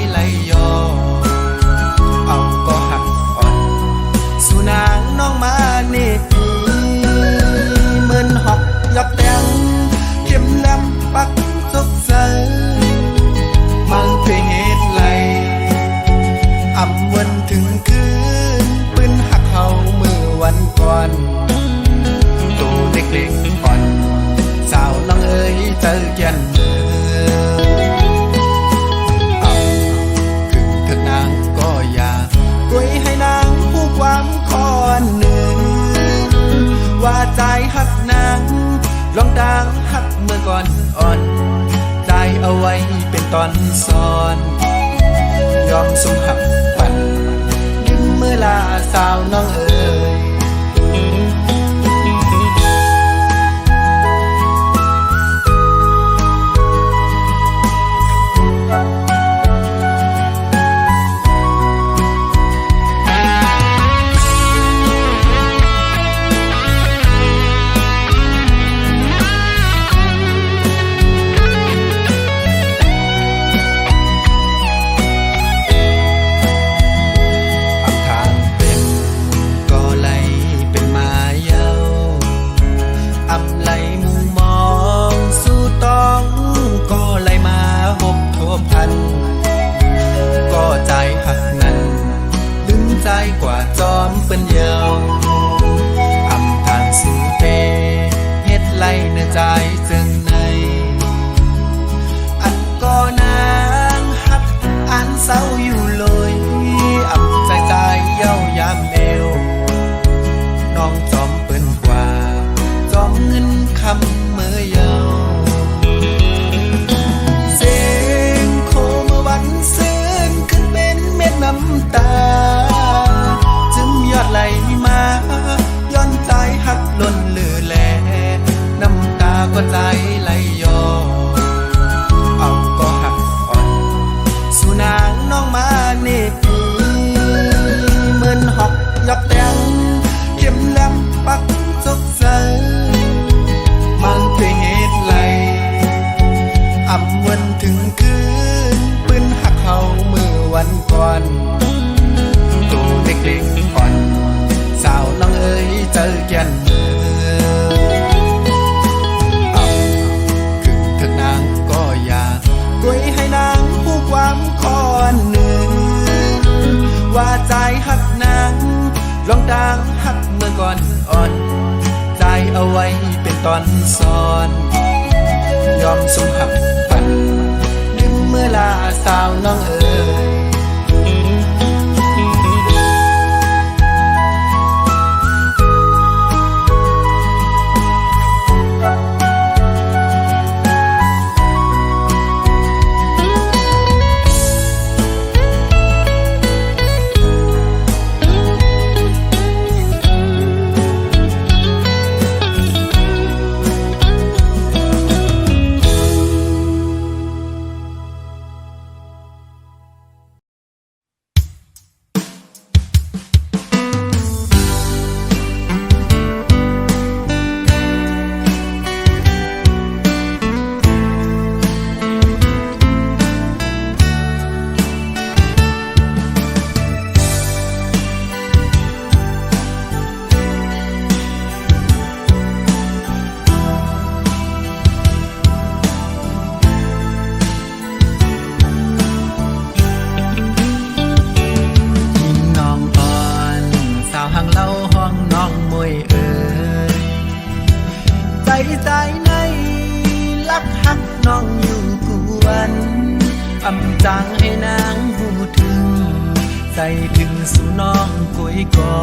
ไหลยอเอาก็หักอ่อนสู่นางน้องมาเนปีเหมือนหอกยับแตงเข็มแหลมปักซกใสมังเพเหตุไหลอำวันถึงคืนปืนหักเฮาเมื่อวันก่อนตัวเล็กๆอ่อนสาวน้องเอ๋ยเจอแก่นเมืองขึ้นเถิดนางก็อย่ากล้วยให้นางผู้ความคอนหนึ่งว่าใจหักนางลองดังหักเมื่อก่อนอ่อนใจเอาไว้เป็นตอนซ้อนยอมสมหักปันยิ้มเมื่อลาสาวน้องเอ๋ยกว่าจอมเป็นเยาวอำทางสูเตเฮ็ดไล่เนื้อใจจึงในอันก็นางหักอันเศร้าอยู่เลยอำใจเย้ายามเอวน้องจอมเปิ้นกว่าจอมเงินคำเมื่อเยาวเสียงโคเมื่อวันซึ้งขึ้นเป็นเม็ดน้ำตายอดไหลมาย้อนใจหักล้นลือแลน้ำตาก็ใจไหลยอเอาก็หักอ่อนสู่นางน้องมาเนปีเหมือนหอกยับแตงเข็มแหลมปักซกใสมังเพเหตุไหลอำวันถึงคืนปืนหักเฮาเมื่อวันก่อนตัวเล็กๆอ่อนสาวน้องเอ๋ยเจอแก่นเมืองขึ้นเถิดนางก็อย่ากล้วยให้นางผู้ความคอนหนึ่งว่าใจหักนางลองดังหักเมื่อก่อนอ่อนใจเอาไว้เป็นตอนซ้อนยอมสมหักปันลืมเมื่อลาสาวน้องเอ๋ยใจในลักหักน้องอยู่กวนอำจางให้นางหูถึงใจถึงสู่น้องกุยกอ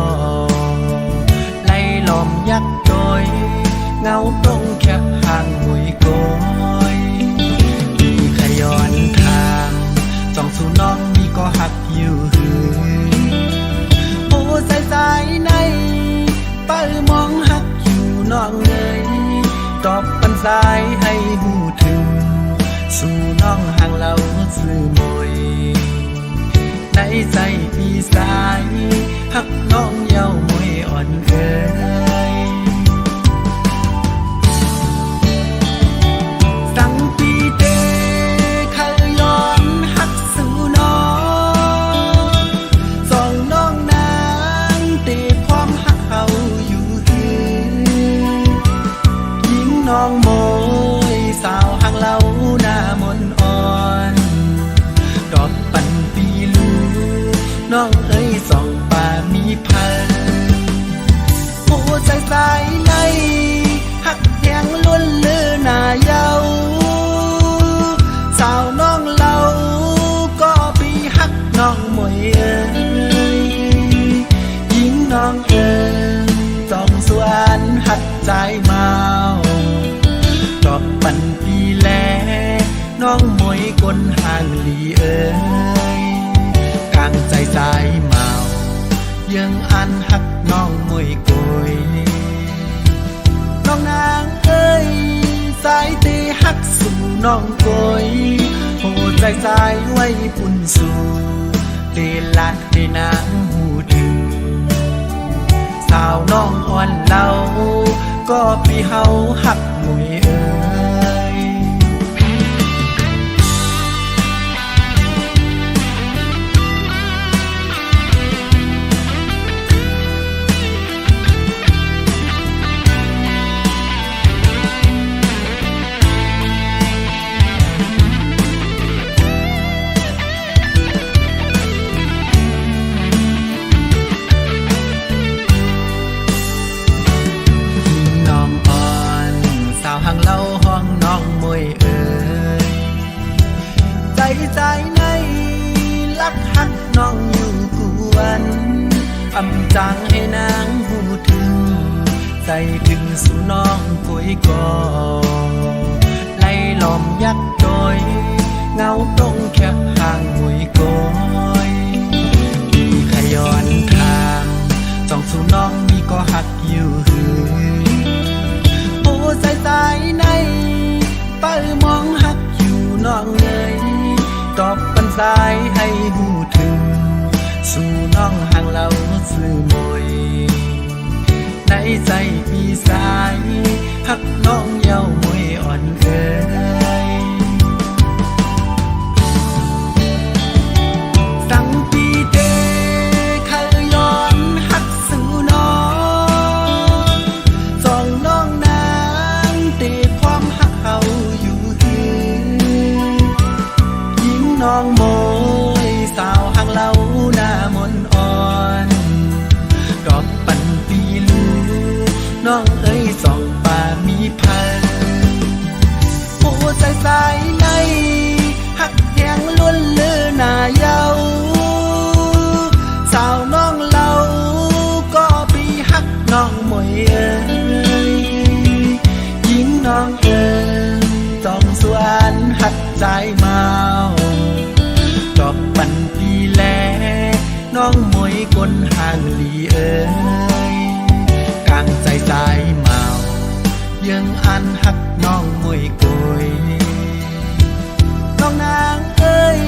ไล่หลอมยักโดยเงาตรงแคบห่างหุยโกยดีขย้อนทางจ้องสู่น้องมีก็หักอยู่หือโอ้ใจในเป้ามองหักอยู่น้องเลยตอบปันสายให้หูถึงสู่น้องห่างเราซื่อมวยในใจพี่สายหักน้องเย้ามวยอ่อนเอ่ยสังปีเตขย้อนหักสู่ น้องเอ้ยสองป่ามีพันหัวใจสายในหักแยงล้วนเลือหน้าเยาสาวน้องเล่าก็ปีหักน้องมวยเอ้ยยิงน้องเอ้ยจองสวนหัดใจเมาดอกปันปีแลน้องมวยกลห่างหลีเอ้ยกลางใจใจเมายังอันหักน้องมวยกยน้องนางเอ้ยสายตีหักสู่น้องกยโหใจใจไว้ปุ่นสู่เดลัดให้นางหูดึงสาวน้องอ่อนเล่าก็ปีเฮาหักมวยเอ้ยห่างเล่าห้องน้องมวยเอ๋ยใจใจในลักหักน้องอยู่กวนอำจางให้นางหูถึงใจถึงสู่น้องกุยกอไล่ล้อมยักโดยเงาตรงแคบห่างมวยกอยมีขย้อนทางจ้องสู่น้องมีก็หักอยู่หือใจใจในเป้ามองหักอยู่น้องเลยตอบปันสายให้หูถึงสู่น้องห่างเราสื่อมวยในใจปีสายหักน้องเย้ามวยอ่อนเอ๋ยสังปีเตเคยย้อนหักสู่น้องสองน้องน้องโมยสาวห่างเล่าหน้ามนอ่อนดอกปันปีลูน้องเอ้ยสองป่ามีพันหัวใจสายในหักแยงล้วนเลือหน้าเยาสาวน้องเล่าก็ปีหักน้องมวยเอ้ยยิงน้องเอ้ยจองสวนหัดใจเมาดอกปันปีแลน้องมวยกลห่างหลีเอ้ยกลางใจใจเมายังอันหักน้องมวยกยน้องนางเอ้ย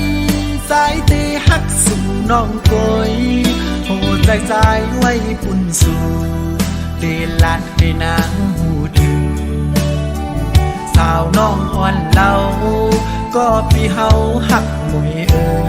สายตีหักสู่น้องกยโหใจใจไว้ปุ่นสู่เดลัดให้นางหูถึงสาวน้องอ่อนเล่าก็ปีเฮาหักมวยเอ้ย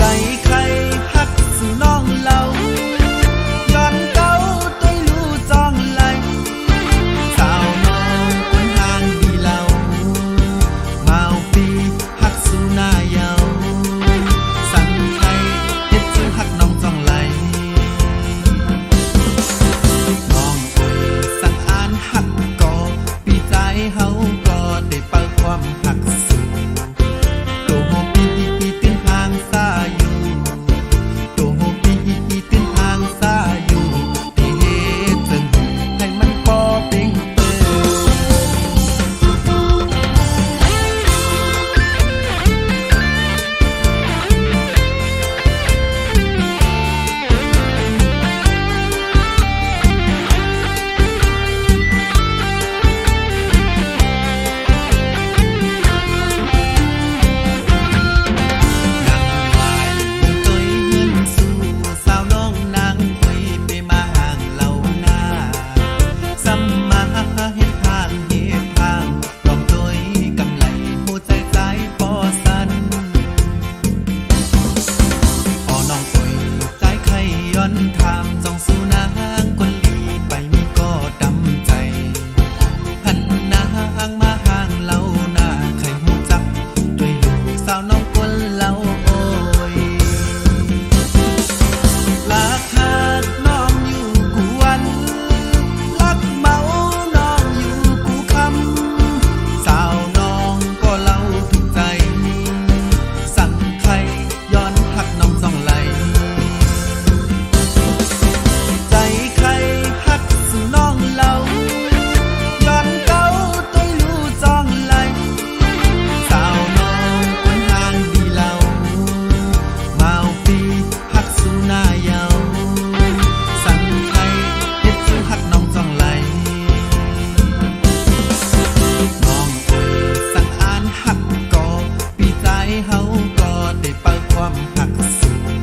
อ ความหักสูง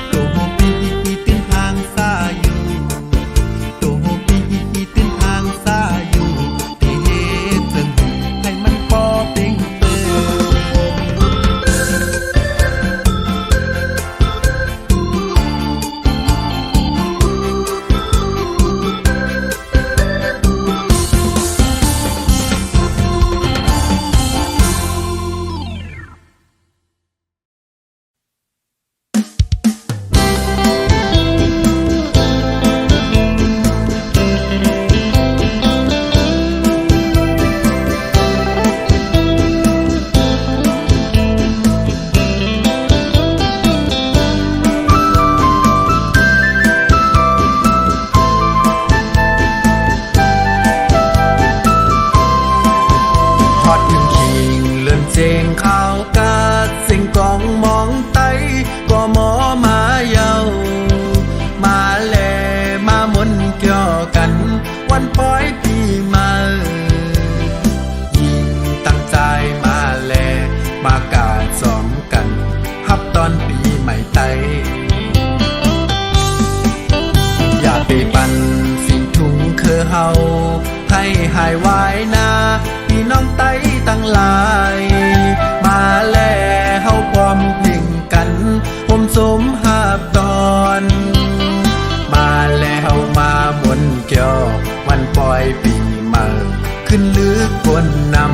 โตโฮปีตื่นทางซาอยู่โตโฮปีตื่นทางซาอยู่ที่เฮ็ดเรื่องให้มันปอเป่งเปิฮอดถึงคิงเลื่อนเจงข่าวกาดสิ่งกองมองไตก็หมอมาเยามาแลมามนเกี่ยวกันวันปล่อยปีมายิ่งตั้งใจมาแลมากาดซ้อมกันฮับตอนปีใหม่ไตอย่าไปปั่นสิ่งทุงคือเฮาให้หายวายนาพี่น้องไต้ตั้งหลายมาแลเฮาพร้อมเพ่งกันผมสมหาบตอนมาแล้วมามนเกี่ยววันปล่อยปีมาขึ้นลึกบนนำ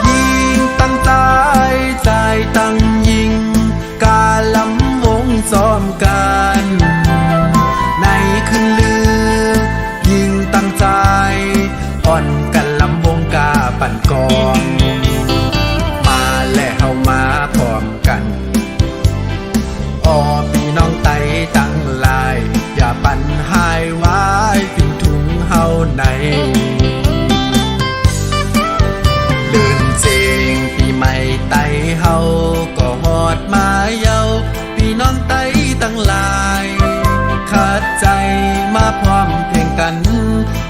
ยิงตั้งใจใจตั้งยิงกาลำวงซ้อมกันในขึ้นลือยิงตั้งใจอ่อนกันลำวงกาปั่นกองมาแล้วเฮามาพร้อมกันอ้อพี่น้องไต้ตั้งหลายอย่าปั่นหายวายปิ่นถุงเฮาในเดินเจงปีใหม่ไต้เฮาก็ฮอดมาเยาพี่น้องไต้ตั้งหลายขาดใจมาพร้อมเพลงกัน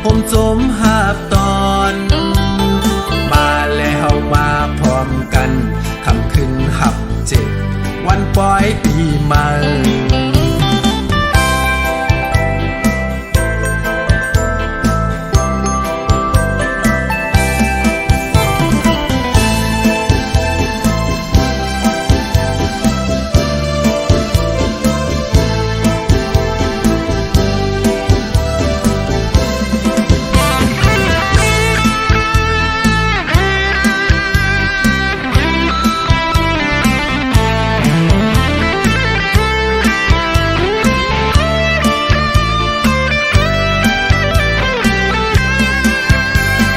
ผมสมหาบตอนมาแล้วมาพร้อมกันคำขึ้นหับเจ็บวันปล่อยปีใหม่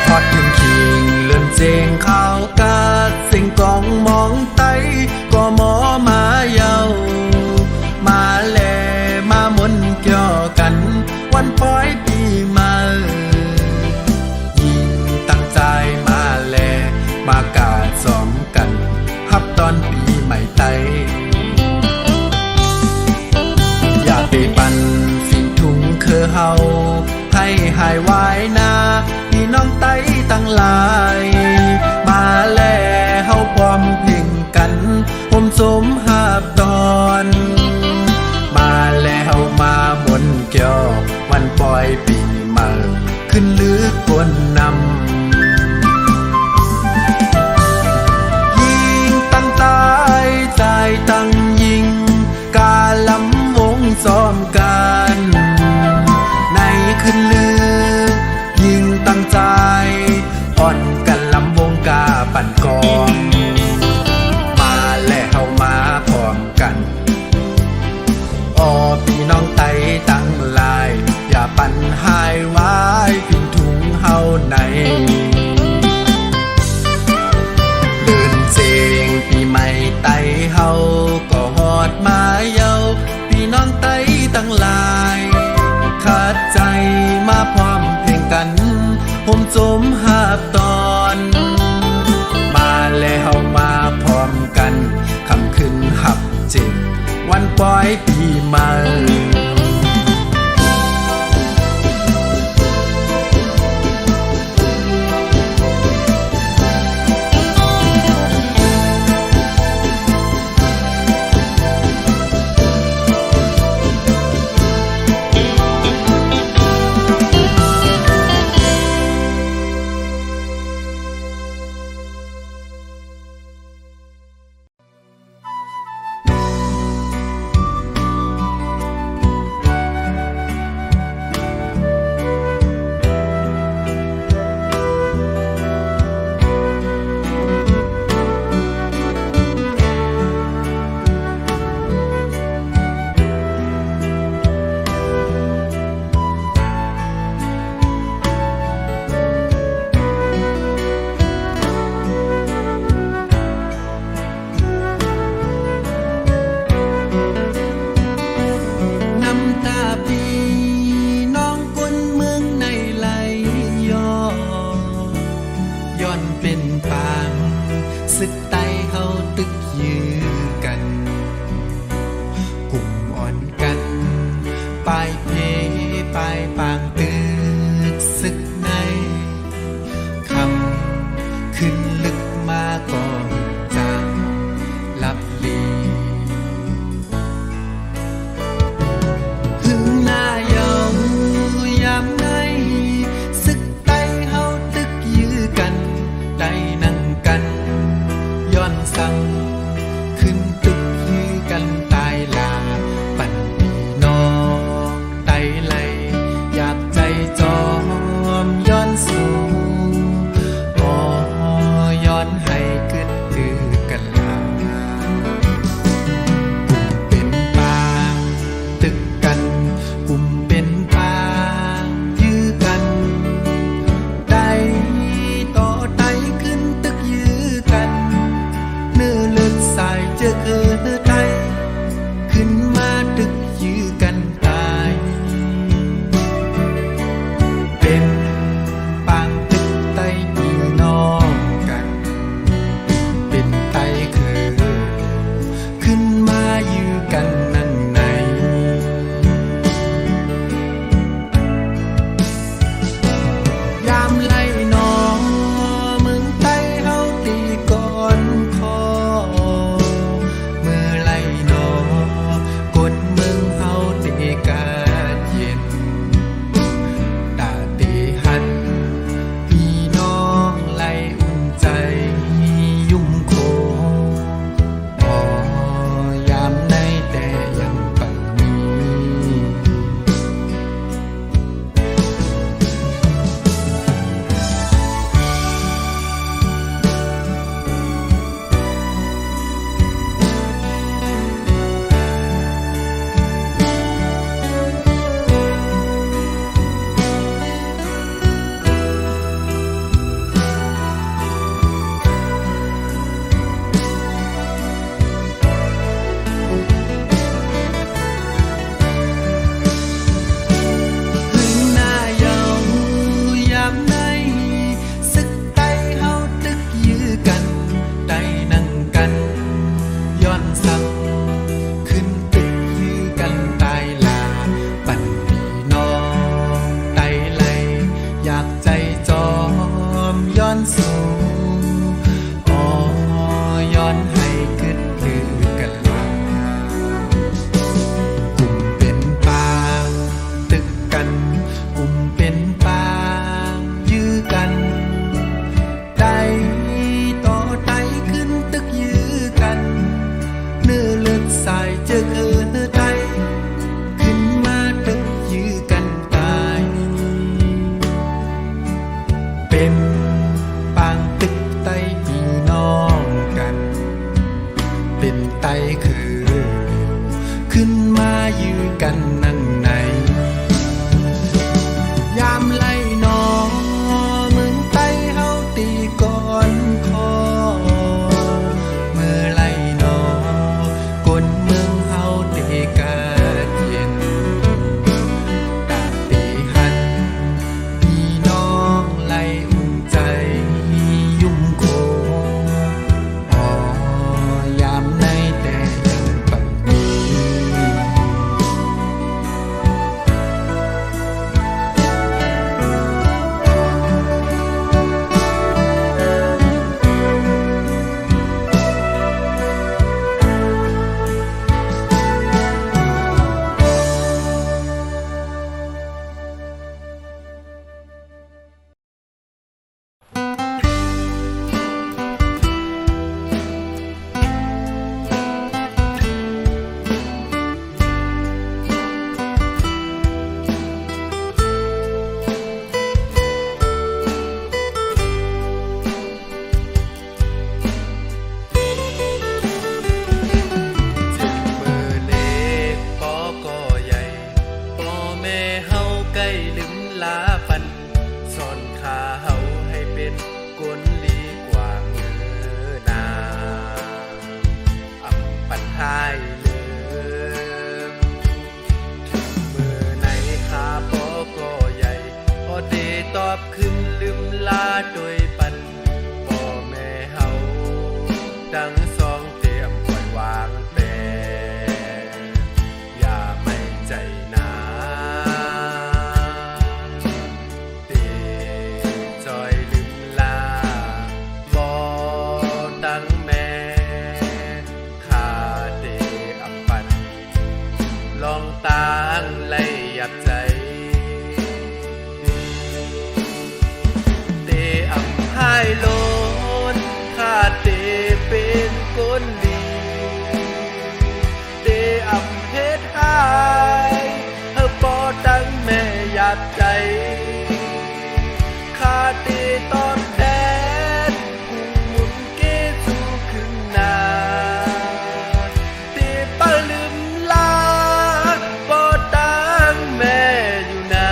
ฮอดถึงคิงเลื่อนเจงข่าวกาดสิ่งกองมองไต้ก็หมอมาเยามาแลมามนเกี่ยวกันวันปล่อยปีมายิ่งตั้งใจมาแลมากาดซ้อมกันฮับตอนปีใหม่ไต้อย่าไปปั่นสิ่งทุงคือเฮาให้หายวายนาพี่น้องไต้ตั้งหลายมาแลเฮาพร้อมเพ่งกันผมสมหาบตอนมาแล้วมามนเกี่ยววันปล่อยปีมาขึ้นลึกบนนำยิงตั้งใจใจตั้งยิงกาลำวงซ้อมกันในขึ้นลือยิงตั้งใจอ่อนกันลำวงกาปั่นกองมาแล้วเฮามาพร้อมกันอ้อพี่น้องไต้ตั้งหลายอย่าปั่นหายวายปิ่นถุงเฮาในเดินเจงปีใหม่ไต้เฮาก็ฮอดมาเยาพี่น้องไต้ตั้งหลายขาดใจมาพร้อมเพลงกันผมสมหาบตอนมาแล้วมาพร้อมกันคำขึ้นหับเจ็บวันปล่อยปีใหม่ ย สึกไตเฮาตึกยื้อกันกลุ่มอ่อนกันปลายเพปลายปางตึกสึกในคำขึ้นลึกมาก่อนจางลับลีถึงหน้าเยาวยามในสึกไตเฮาตึกยื้อกันได้นั่งกันย้อนสั่งขึ้นตึกยื้อกันตายลาปั่นพี่น้องไตไหลอยากใจจอมย้อนสู่อ๋อย้อนให้ขึ้นถือกันลาเป็นปางตึกกันกลุ่มเป็นปางยื้อกันได้ต่อไตขึ้นตึกยื้อกันเนื้อเลือดสายเจอไตขึ้นมาตึกยื้อกันตายเป็นปางตึกไตพี่น้องกันเป็นไตขึ้นมายื้อกันนั่งในยามไล่น้องมึงไตเฮาตีก่อนคอเมื่อไล่น้องกดมึงเฮาตีกาดเย็นตาตีหันพี่น้องไล่อุ่นใจยุ่มโคอ๋อยามในแต่ยังปังนี้ ถึงหน้าเยาวยามในสึกไตเฮาตึกยื้อกันได้นั่งกันย้อนสั่งขึ้นตึกยื้อกันตายลาปั่นพี่น้องไตไหลอยากใจจอมย้อนสู่อ๋อย้อนให้ขึ้นถือกันลากลุ่มเป็นปางตึกกันกลุ่มเป็นปางยื้อกันได้ต่อไตขึ้นตึกยื้อกันเนื้อเลือดสายเจอไตขึ้นมาตึกยื้อกันตายเป็นปางตึกไตพี่น้องกันเป็นไตขึ้นมายื้อกันนั่งในยามไล่น้องมึงไตเฮาตีก่อนคอเมื่อไล่น้องกดเมืองเฮาตีกาดเย็นตาตีหันพี่น้องไล่อุ่นใจยุ่มโคอ๋อยามในแต่ยังปังนี้ ตอบขึ้นลืมลาโดยปันพ่อแม่เฮา ดังสองเตรียมปล่อยวางแต่อย่าไม่ใจหนาเตจอยลืมลาบ่ดังแม่ขาเตอับปันลองตางไล่ยับใจเตอับหายโลนขาเตเป็นคนดีเตอับเฮ็ดหายเฮาบ่ดังแม่ยับใจขาเตตอนแดดหุ่งหมุนเกสู่ขึ้นหน้าเตปะลืมลาบ่ดังแม่อยู่นา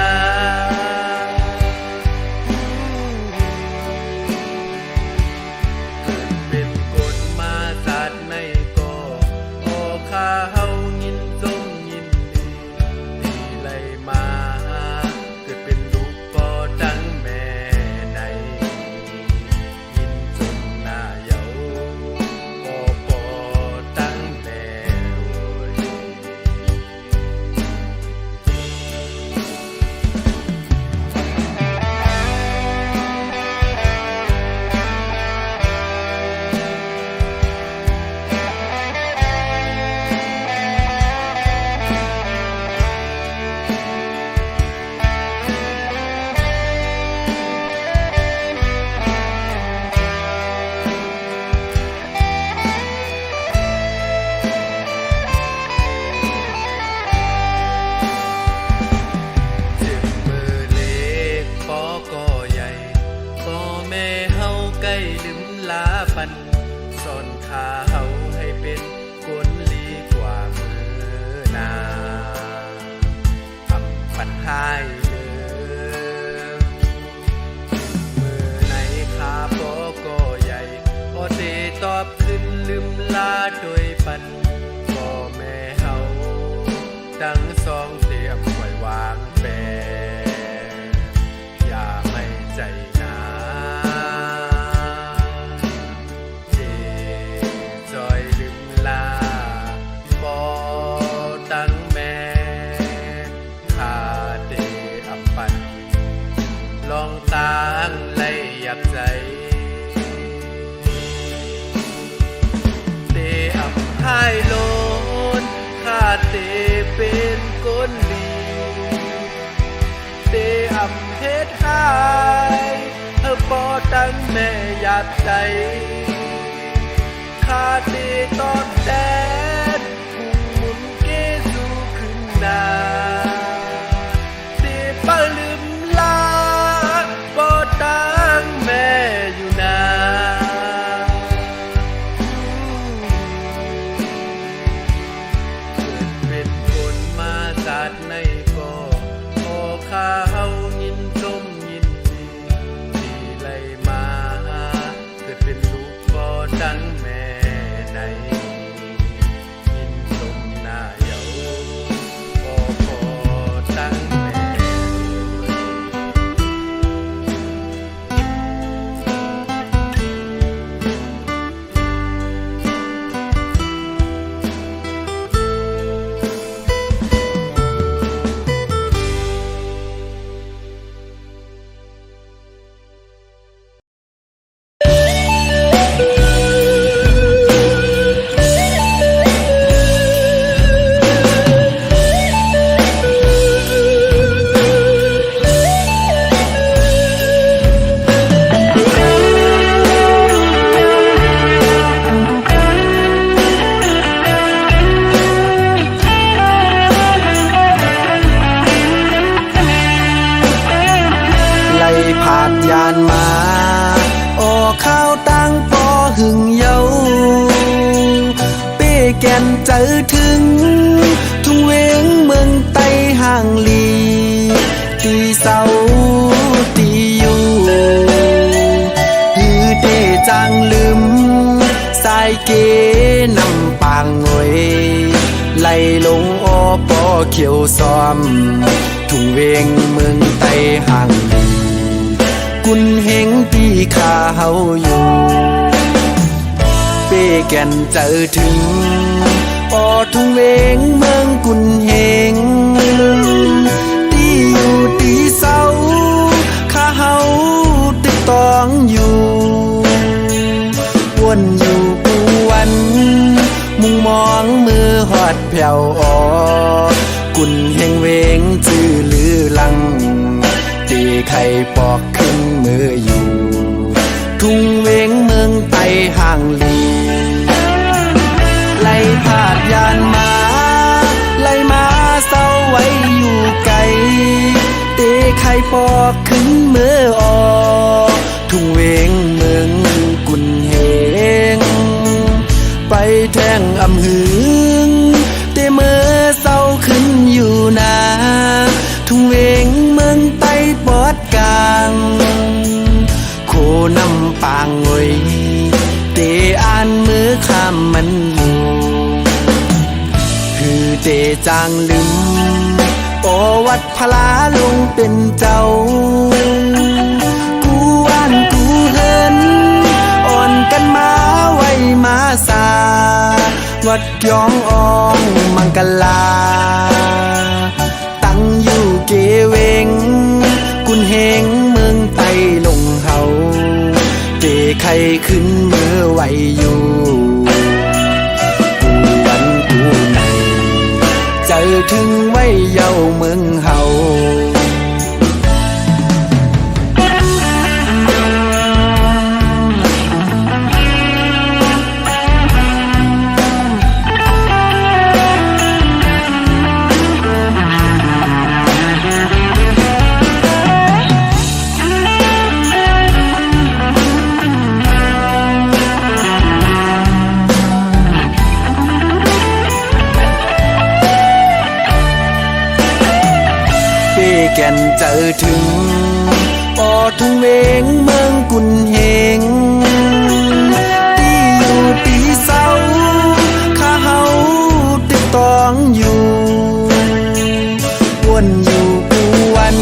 เป็นคนมาสัตว์ในก่อโอข้าเฮายินจมยินดีที่ไหลมาเกิดเป็นลูกบ่ดังแม่ในยินจมหน้าเยาบ่ดังแม่โอ้ยเจ็บมือเล็กปอก็ใหญ่พ่อแม่เฮาใกล้ลืมลาปันสอนขาเฮาให้เป็นคนลีกว่ามือหนาทำปัญหายเดิมมือไหนขาปอก็ใหญ่พอเตตอบขึ้นลืมลาโดยปันพ่อแม่เฮาดังสองเตรียมปล่อยวางแปรอย่าไม่ใจหนาเตจอยลืมลาบ่ดังแม่ขาเตอับปันลองตางไล่ยับใจเตอับหายโลนขาเตเป็นคนดีเตอับเฮ็ดหายเฮาบ่ดังแม่ยับใจขาเตตอนแดดหุ่งหมุนเกสู่ขึ้นหน้าเตปะลืมลาบ่ดังแม่อยู่นาเกิดเป็นคนมาสัตว์ในก่อโอข้าเฮายินจมยินดีที่ไหลมาเกิดเป็นลูกบ่ดังแม่ในยินจมหน้าเยาบ่ดังแม่ แก่นเจอถึงทุ่งเวงเมืองไต้ห่างลีตีเสาตีอยู่ฮือเดจางลืมสายเกนำปางงวยไหลลงอปอเขียวซ้อมทุ่งเวงเมืองไต้ห่างลีกุนเฮงตีขาเฮาอยู่เป แก่นเจอถึงปอทุ่งเวงเมืองกุนเฮงตีอยู่ตีเศร้าข้าเฮาติดตองอยู่วนอยู่กูวันมุงมองมือหอดแผ่วออกกุนเฮงเวงจื้อลือลังตีไข่ปอกขึ้นมืออยู่ทุ่งเวงเมืองไตห่างลีไล่พาดยานมาไล่มาเศร้าไว้อยู่ไกลเตะไข่ปอกขึ้นมือออกทุ่งเวงเมืองกุนเฮงไปแทงอำหึงเตะมือเศร้าขึ้นอยู่นาทุ่งเวงเมืองไตปอดกลางโคนำปางงวยเตอ่านมือข้ามมันอยู่คือเตจางลืมโอวัดพลาลงเป็นเจ้ากูอ่านกูเฮินอ่อนกันมาไว้มาสาวัดยองอองมังกลาตั้งอยู่เกเวงกุนเฮงเมืองไตลงเฮาเตไข่ขึ้นมือไหวอยู่กูวันกูในเจอถึงไว้เย้าเมืองเฮาแก่นเจอถึงปอทุ่งเวงเมืองกุนเฮงตีอยู่ตีเศร้าข้าเฮาติดตองอยู่วนอยู่กูวัน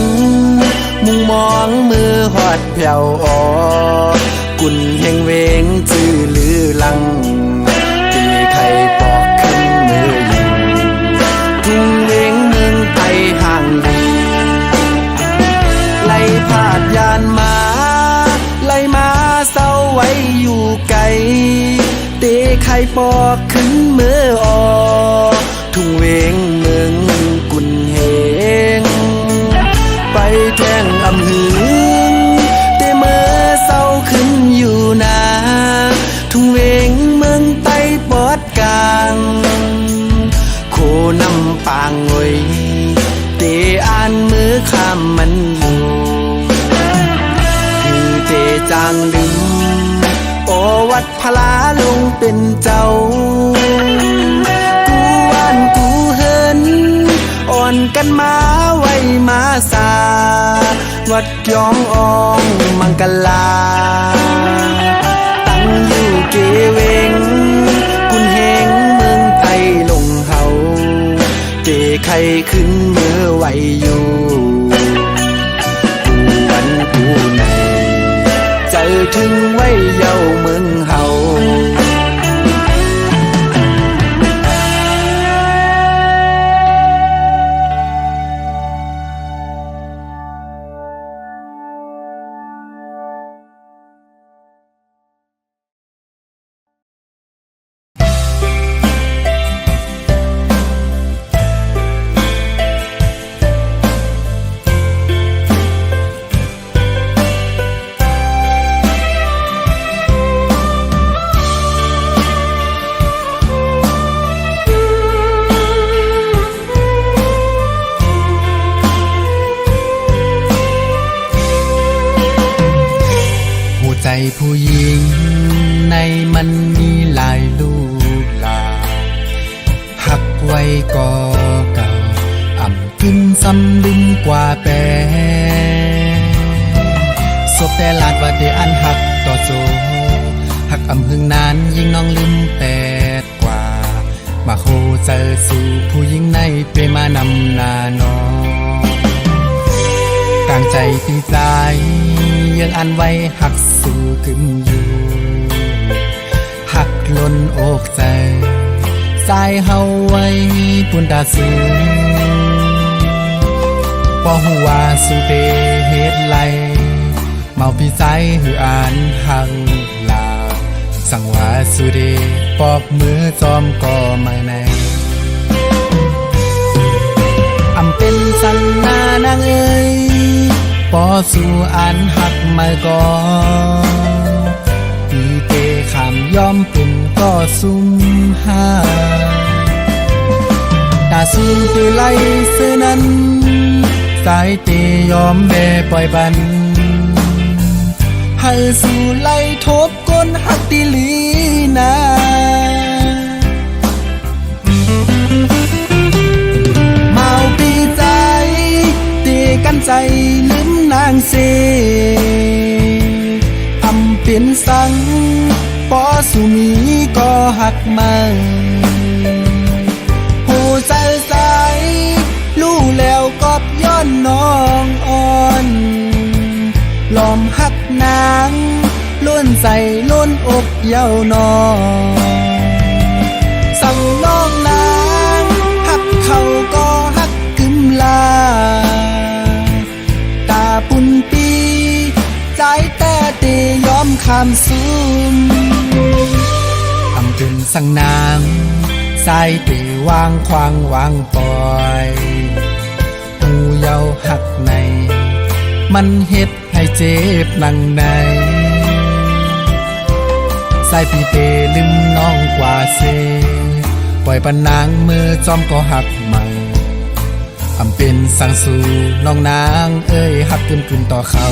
มุงมองมือหอดแผ่วออกกุนเฮงเวงจื้อลือลังตีไข่ปอกขึ้นมืออยู่ทุ่งเวงเมืองไตห่างลีไล่พาดยานมาไล่มาเศร้าไว้อยู่ไกลเตะไข่ปอกขึ้นมือออกทุ่งเวงเมืองกุนเฮงไปแทงอำหึงเตะมือเศร้าขึ้นอยู่นาทุ่งเวงเมืองไตปอดกลางโคนำปางงวยเตอ่านมือข้ามมันอยู่คือเตจางลืมโอวัดพลาลงเป็นเจ้ากูว่านกูเฮินอ่อนกันมาไว้มาสาวัดยองอองมังกลาตั้งอยู่เกเวงกุนเฮงเมืองไตลงเฮาเตไข่ขึ้นมือไหวอยู่กูวันกูในเจอถึงไว้เย้าเมืองเฮา ผู้หญิงในมันมีหลายลูกหลานหักไว้ก็เก่าอ่ำกินซ้ำลืมกว่าแปรศพแต่ลาดว่าได้อันหักต่อโซหักอ่ำหึงนานยิ่งน้องลืมแปดกว่ามาโคเจอสู่ผู้หญิงในเปมานำนาน้องกลางใจตีใจยังอันไว้หักสู่ขึ้นอยู่หักล้น อกใจสายเฮาไว้ปุ่นตาสูงบ่ฮู้ว่าสุเดเฮ็ดไหลเมาพี่ใจหืออ่านหังลาสั่งว่าสุเดปอกมือจอมก็มาในอำเป็นสันนานางเอ้ยปอสู่อ่านหักมาก่อปีเตขามยอมเป็นก็ซุ่มหาตาสูงเตไลเสื้อนั้นสายเตยอมแบ่ปล่อยบันให้สู่ไล่ทบก้นหักติลีนาเมาปีใจเตกันใจลืมนางเสอำเป็นสังปอสุมีก็หักมาหูใจใสรู้แล้วกอบย้อนน้องอ่อนลอมหักนางล้วนใส่ล้นอกเย้านองสั่งน้องนางหักเขาก็หักกึมลาตาปุ่นปีใจแต่เตยอมคำซุ่มอำเป็นสั่งนางสายเตวางควางวางปล่อยหูเยาหักในมันเฮ็ดให้เจ็บหนังในสายพี่เตลืมน้องกว่าเซปล่อยปนนางมือจอมก็หักใหม่อำเป็นสังสู่น้องนางเอ้ยหักขึ้นต่อเขา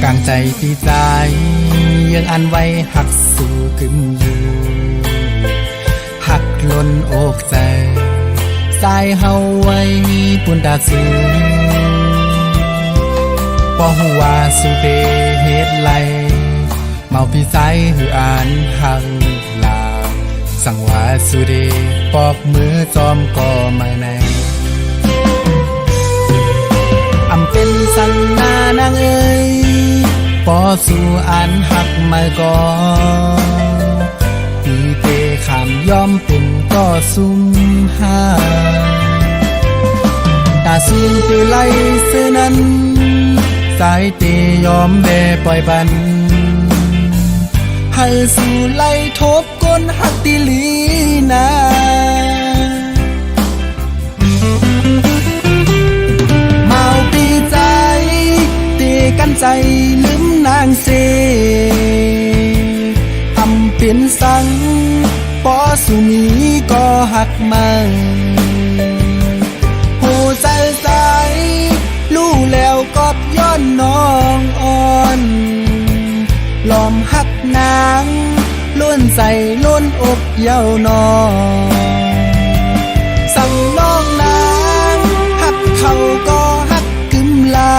กลางใจที่ใจยังอันไว้หักสู่ขึ้นอยู่หักล้นอกใจสายเฮาไว้ปุ่นตาสูงบ่ฮู้ว่าสุเดเฮ็ดไหลเมาพี่ใจหืออ่านหังลาสั่งว่าสุเดปอกมือจอมก็มาในอำเป็นสันนานางเอ้ยปอสู่อ่านหักมาก่อปีเตขามยอมเป็นก็ซุ่มหาตาสูงเตไลเสื้อนั้นสายเตยอมแบ่ปล่อยบันให้สู่ไล่ทบก้นหักติลีนาเมาปีใจเตกันใจลืมนางเสอำเป็นสังปอสุมีก็หักมาหูใจใสรู้แล้วกอบย้อนน้องอ่อนลอมหักนางล้วนใส่ล้นอกเย้านองสั่งน้องนางหักเขาก็หักกึมลา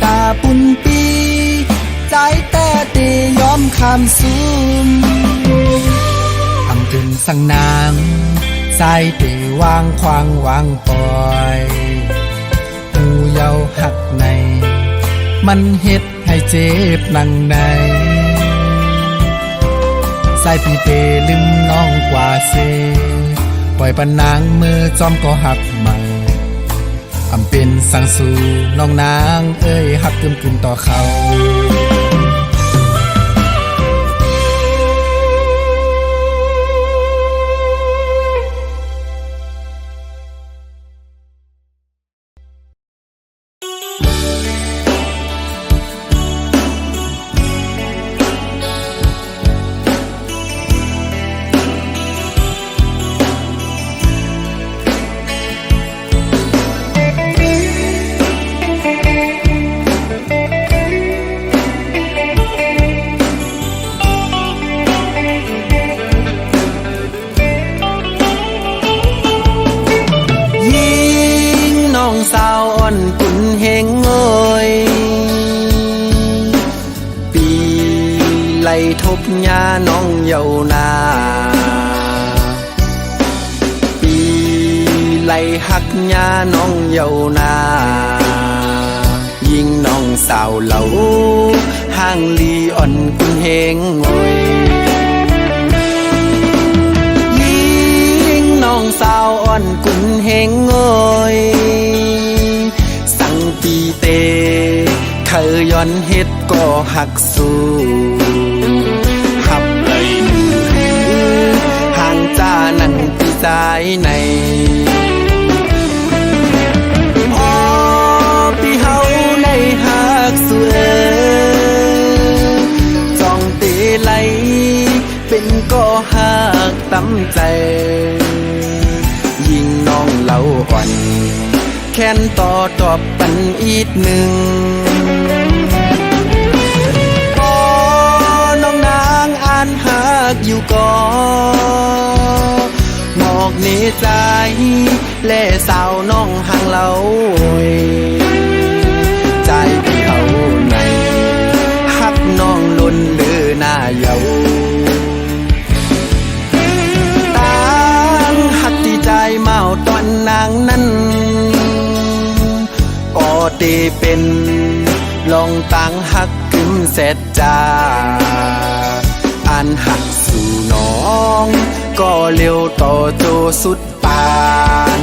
ตาปุ่นปีใจแต่เตยอมคำซุ่มอำเป็นสั่งนางสายเตวางควางวางปล่อยหูเยาหักในมันเฮ็ดให้เจ็บหนังในสายพี่เตลืมน้องกว่าเซปล่อยปนนางมือจอมก็หักใหม่อำเป็นสังสู่น้องนางเอ้ยหักขึ้นต่อเขา บญาน้องเยานาปีไล่หักญาน้องเยานายิงน้องสาวเหล่าห่างลีอ่อนกุนเฮงโอยยิงน้องสาวอ่อนกุนเฮงโอยสังปีเตเคยย้อนเฮ็ดก็หักสู้หับเลยห่างจ้านั่งปีสายในเป็นก็หักตั้มใจยิงน้องเล่าอ่อนแค้นต่อตอบปันอีกหนึ่งพอน้องนางอ่านหักอยู่ก่อหมอกเนใจแล่สาวน้องห่างเล่าใจพี่เอาในหักน้องล้นเลือหน้าเยาเมาตอนนางนั้นก็เตเป็นลองตังหักกึมเสร็จจ้าอันหักสู่น้องก็เร็วต่อโจสุดปาน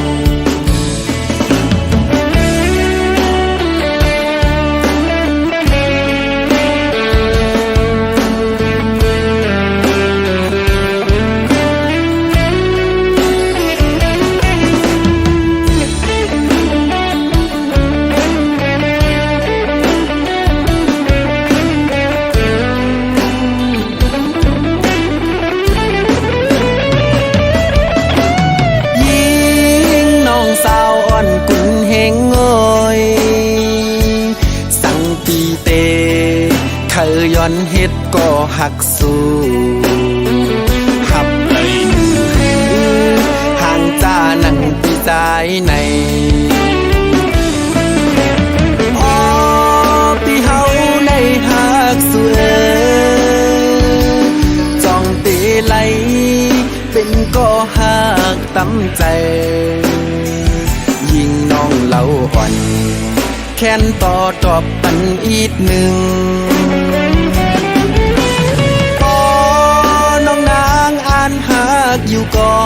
เคยย้อนเฮ็ดก็หักสู้หับเลยห่างจ้านั่งปีสายในอ๋อพี่เฮาในหักสู้จ้องตีไหลเป็นก็หักตั้มใจยิงน้องเล่าอ่อนแค้นต่อตอบปันอีกหนึ่งพอน้องนางอ่านหักอยู่ก่อ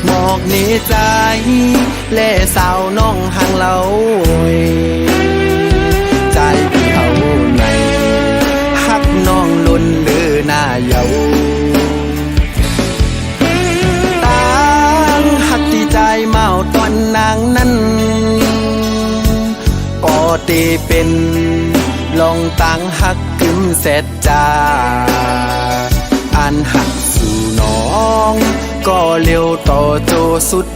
หมอกเนใจแล่สาวน้องห่างเล่าใจพี่เอาในหักน้องล้นเลือหน้าเยาตั้งหักที่ใจเมาตอนนางนั้นก็เตเป็นลองตังหักกึมเสร็จจ้าอันหักสู่น้องก็เร็วต่อโจสุด